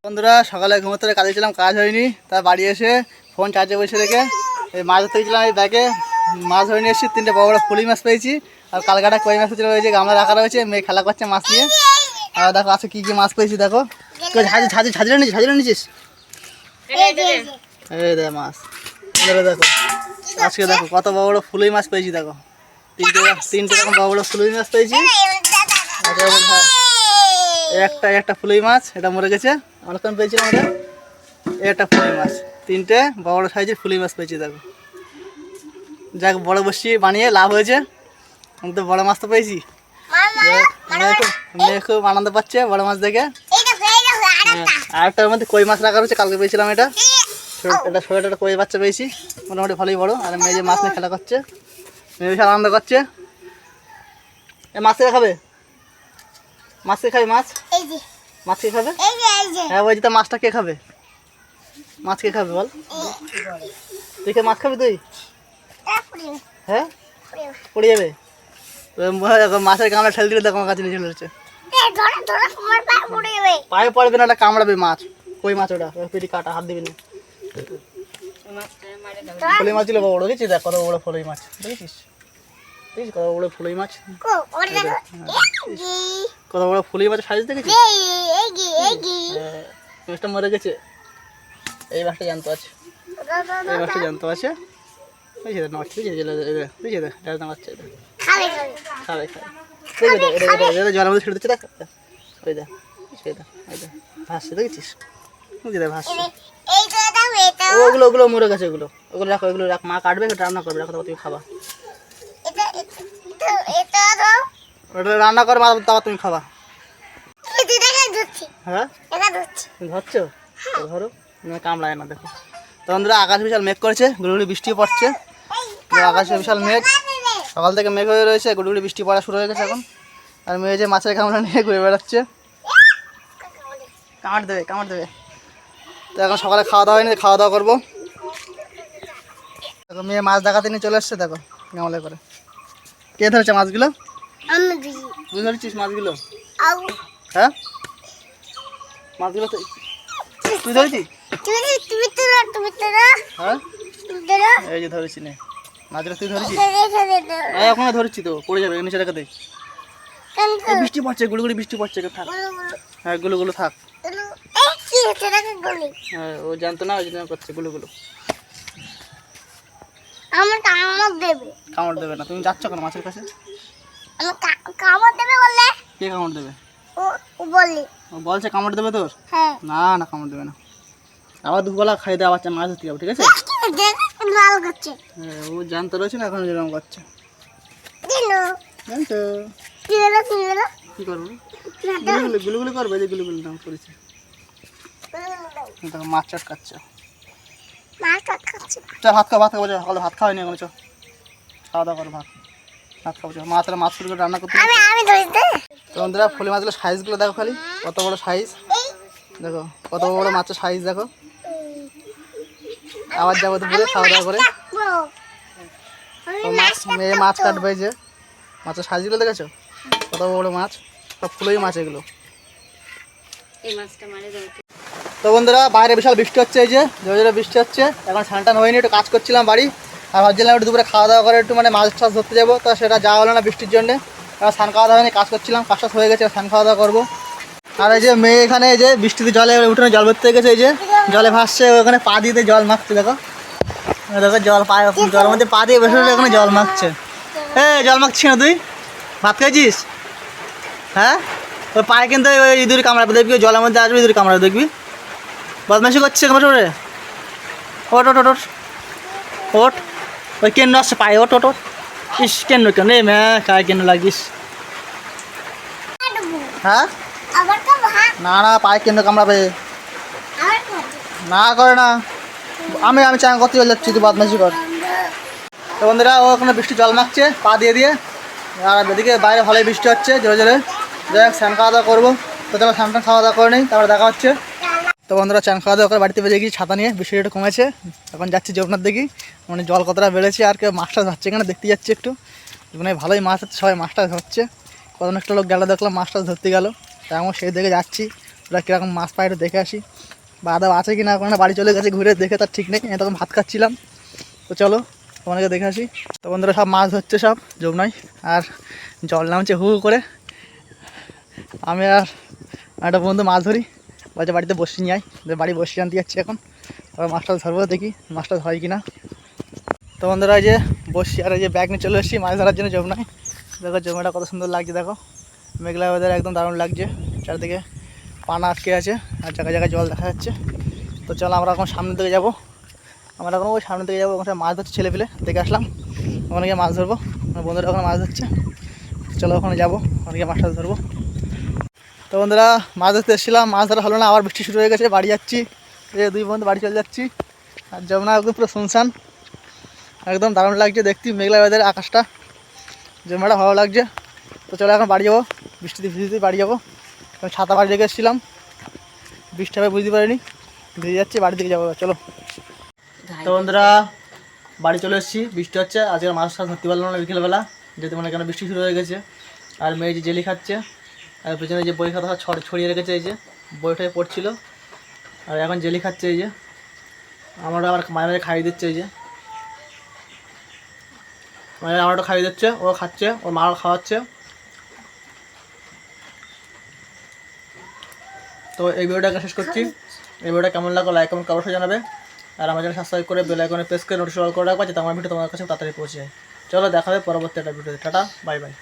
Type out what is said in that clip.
বন্ধুরা সকালে ঘুমোতে কাজে ছিলাম, কাজ হয়নি, তার বাড়ি এসে ফোন চার্জে বসে রেখে এই মাছ ধরতে গেছিলাম। এই ব্যাগে মাছ ধরে নিয়ে এসেছি, 3টে বড় বড় ফুলি মাছ পেয়েছি। আর কালকাটা কই মাছ ছিল, ওই যে গামলা রাখা রয়েছে, মেয়ে খেলা করছে মাছ নিয়ে। আর দেখো আছে কী কী মাছ পেয়েছি, দেখো ঝাঁঝরা নিয়েছিস। এই দেখ মাছ, দেখো আজকে দেখো কত বড় বড় ফুলি মাছ পেয়েছি। দেখো তিনটে রকম বড় বড় ফুলি মাছ পেয়েছি। একটা ফুলি মাছ, এটা মরে গেছে, অনেকক্ষণ পেয়েছিলাম। এটা একটা ফুলি মাছ, 3টে বড় সাইজের ফুলি মাছ পেয়েছি। দেখো যাক, বড় বসি বানিয়ে লাভ হয়েছে, আমি তো বড় মাছ তো পেয়েছি। মেয়ে খুব আনন্দ পাচ্ছে বড় মাছ দেখে। আর একটার মধ্যে কই মাছ রাখা রয়েছে, কালকে পেয়েছিলাম। এটা ছোটো একটা কই বাচ্চা পেয়েছি, মোটামুটি ভালোই বড়। আর মেয়ে যে মাছ নিয়ে খেলা করছে, মেয়ে বিশাল আনন্দ করছে। এ মাছ কে খাবে? মাছ কে খাবে? মাছ কে খাবে? হ্যাঁ বলছি, তা মাছটা কে খাবে? মাছ কে খাবে বল? তুই কে মাছ খাবি? তুই? হ্যাঁ, পড়ে যাবে। মাছের কামড়া ঠেল দিলে দেখো আমার কাছে নিয়ে চলে যাচ্ছে। পায়ে পড়বে না, ওটা কামড়াবে মাছ, কই মাছ ওটা, পেটি কাটা, হাত দিবি না। ফলই মাছ ছিল বড়, দেখেছিস? দেখ কত বড় ফলই মাছ, দেখেছিস? দেখেছিস কত বড় ফলই মাছ? কত বড় ফলই মাছ সাইজ দেখেছিস? মাছটা মরে গেছে, এই মাছটা জানতো আছে, এই মাছটা জানতো আছে। জলের মধ্যে ছেড়ে দিচ্ছে, দেখ ওই দেখ, ভাসছে, দেখেছিস? ভাসছে। ওগুলো মরে গেছে, ওগুলো রাখো, ওগুলো রাখ, মা কাটবে, রান্না করবে, রাখো, তুমি খাবা। ওটা রান্না করে তারপর তুমি খাবা। হ্যাঁ ধরছো, ধরো, কামড়ায় না। দেখো তো বন্ধুরা, আকাশ বিশাল মেঘ করেছে, গুড়গুড়ি বৃষ্টি পড়ছে। আকাশে বিশাল মেঘ, সকাল থেকে মেঘ হয়ে রয়েছে, গুড়গুড়ি বৃষ্টি পড়া শুরু হয়ে গেছে এখন। আর মেয়ে যে মাছের কামড়া নিয়ে ঘুরে বেড়াচ্ছে, কামড় দেবে। তো এখন সকালে খাওয়া দাওয়া হয়নি, খাওয়া দাওয়া করবো। দেখো মেয়ে মাছ দেখাতে নিয়ে চলে এসছে, দেখো গামলে করে। কে ধরেছে মাছগুলো? তুই ধরেছিস মাছগুলো? হ্যাঁ, মাছগুলো তুই ধরেছিস? হ্যাঁ, এই যে ধরেছি নে মাছগুলো, তুই ধরেছিস? এখনো ধরেছি তো, পড়ে যাবে, নিচে রেখে দে। বৃষ্টি পড়ছে, গুড়গুড়ি বৃষ্টি পড়ছে, থাক। হ্যাঁ, গুলো থাক। হ্যাঁ, ও জানতো না, ওই জন্য করছে গুলো। কামড় দেবে না। তুমি যাচ্ছ কেন মাছের কাছে? কে কামড় দেবে? বলছে কামড় দেবে তোর? না কামড় দেবে না। আবার দুপুরবেলা খাই দেওয়া বাচ্চা মাছ ধরতে যাবো, ঠিক আছে? হ্যাঁ, ও জানতে রয়েছে না, এখন যেরকম করছে। কি করবো? গুলো করবে, যে গুলো নাম করেছে। মাছ চাট খাচ্ছে। চল ভাত খাওয়া সকালে ভাত খাওয়া হয়নি এখন, চল খাওয়া দাওয়া করো, ভাত খাবো। মা তাহলে মাছ করে রান্না করতে। তো বন্ধুরা, ফলি মাছগুলো সাইজগুলো দেখো, খালি কত বড় সাইজ, দেখো কত বড় মাছের সাইজ। দেখো আবার যাবো দুপুরে খাওয়া দাওয়া করে। মেয়ে মাছ কাটবে, যে মাছের সাইজগুলো দেখেছো কত বড় মাছ, সব ফুলই মাছ এগুলো। তো বন্ধুরা, বাইরে বিশাল বৃষ্টি হচ্ছে, এই যে জোরে বৃষ্টি হচ্ছে। এখন স্নান হয়নি, একটু কাজ করছিলাম বাড়ি, আর ভাবছিলাম একটু দুপুরে খাওয়া দাওয়া করে একটু মাছ টাছ ধরতে যাবো। তো সেটা যাওয়া হলো না বৃষ্টির জন্যে। স্নান খাওয়া দাওয়া হয়নি, কাজ করছিলাম, কাজটা হয়ে গেছে, স্নান খাওয়া দাওয়া করবো। আর এই যে মেয়ে এখানে, এই যে বৃষ্টিতে জলে উঠোনে জল ভরতে গেছে, এই যে জলে ভাসছে, ওখানে পা দিয়ে জল মাখছে। দেখো জল পায়ে, জলের মধ্যে পা দিয়ে বসে ওখানে জল মাখছে। জল মাখছিস না তুই? ভাত খাইছিস? হ্যাঁ, ওই পায়ে কিন্তু ওই ইঁদুর কামড়াবে, দেখবি জলের মধ্যে আসবে, ইঁদুর কামড়াবে, দেখবি বদমাইশি করছে ওরে। ওট ওই কেন আসছে পায়ে, ওট। ইস কেন এই ম্যা কায় কেন লাগিস? হ্যাঁ, না পায়ে কেন কামড়াবে? না করে না, আমি চান করতে চলে যাচ্ছি, তুই বদমাইশি কর। তো বন্ধুরা, ও ওখানে বৃষ্টি জল মাখছে পা দিয়ে। আর এদিকে বাইরে ভালোই বৃষ্টি হচ্ছে জোরে। যাই হোক, স্নান খাওয়া দাওয়া করবো। তো চলো স্নান খাওয়া দাওয়া করে নেই, তারপরে দেখা হচ্ছে। তো বন্ধুরা, চান খাওয়া দাওয়া করে বাড়িতে বেরিয়ে গিয়ে ছাতা নিয়ে, বৃষ্টি একটু কমেছে, এখন যাচ্ছি যমুনার দিকে। মানে জল কতটা বেড়েছে, আর কেউ মাছটা ধরছে এখানে, দেখতে যাচ্ছে একটু। মানে ভালোই মাছ হচ্ছে, সবাই মাছটা ধরছে। কত একটা লোক গেল, দেখলাম মাছটা ধরতে গেল, তাই আমার সেই দিকে যাচ্ছি। ওরা কীরকম মাছ পায় একটু দেখে আসি, বা আদৌ আছে কি না, ওখানে বাড়ি চলে গেছে ঘুরে, দেখে তার ঠিক নেই। তখন ভাত খাচ্ছিলাম, তো চলো তোমাদেরকে দেখে আসি। তো বন্ধুরা সব মাছ ধরছে সব যমুনায়, আর জল নামছে হু হু করে। আমি আর একটা বন্ধু মাছ ধরি, বলছে বাড়িতে বসি নিয়ে আয়, বাড়ি বসি আনতে যাচ্ছি এখন। তবে মাছটা ধরবো, দেখি মাছটা হয় কি না। তো বন্ধুরা এই যে বসি আর এই যে ব্যাগ নিয়ে চলে এসেছি মাছ ধরার জন্য যমুনায়। দেখো যমুনাটা কত সুন্দর লাগছে, দেখো মেঘলা ওয়েদার একদম দারুণ লাগছে, চারদিকে পানা আটকে আছে আর জায়গায় জায়গায় জল দেখা যাচ্ছে। তো চলো আমরা এখন সামনের দিকে যাবো, আমরা এখন ওই সামনের দিকে যাবো, ওখানে মাছ ধরছে ছেলে পেলে দেখে আসলাম, ওখানে গিয়ে মাছ ধরবো। আমার বন্ধুরা ওখানে মাছ ধরছে, চলো ওখানে যাবো, ওখানে গিয়ে মাছটা ধরবো। তো বন্ধুরা মাছ ধরতে এসেছিলাম, মাছ ধরা হলো না, আবার বৃষ্টি শুরু হয়ে গেছে, বাড়ি যাচ্ছি। এই দুই বন্ধু বাড়ি চলে যাচ্ছি, আর যমুনা একদম পুরো শুনশান, একদম দারুণ লাগছে দেখতে, মেঘলা ওয়েদার আকাশটা, যমুনাটা ভালো লাগছে। তো চলো এখন বাড়ি যাবো, বৃষ্টিতে ভিজতে বাড়ি যাবো। আমি ছাতা বাড়ি রেখে এসেছিলাম, বৃষ্টি হবে বুঝতে পারিনি, ভিজে যাচ্ছি, বাড়ির দিকে যাবো চলো। তো বন্ধুরা বাড়ি চলে এসেছি, বৃষ্টি হচ্ছে, আজকে মাছ টাছ ধরতে পারলাম না বিকেলবেলা, যেহেতু মানে কেন বৃষ্টি শুরু হয়ে গেছে। আর মেয়ে যে জেলি খাচ্ছে, আর পেছনে যে বই খাতা ছড়িয়ে রেখেছে, এই যে বইটাই পড়ছিল, আর এখন জেলি খাচ্ছে। এই যে আমার আবার মাঝে মাঝে খাইয়ে দিচ্ছে, এই যে মানে আমারটা খাইয়ে দিচ্ছে, ও খাচ্ছে, ওর মাও খাওয়াচ্ছে। তো এই ভিডিওটাকে শেষ করছি, এই ভিডিওটা কেমন লাগলো লাইক কমেন্ট অবশ্যই জানাবে, আর আমার চ্যানেল সাবস্ক্রাইব করে বেল আইকনে প্রেস করে নোটিফিকেশন অল করে রাখবা, যাতে আমার ভিডিও তোমার কাছে তাড়াতাড়ি পৌঁছে যায়। চলো দেখা হবে পরবর্তী একটা ভিডিওতে, টাটা বাই বাই।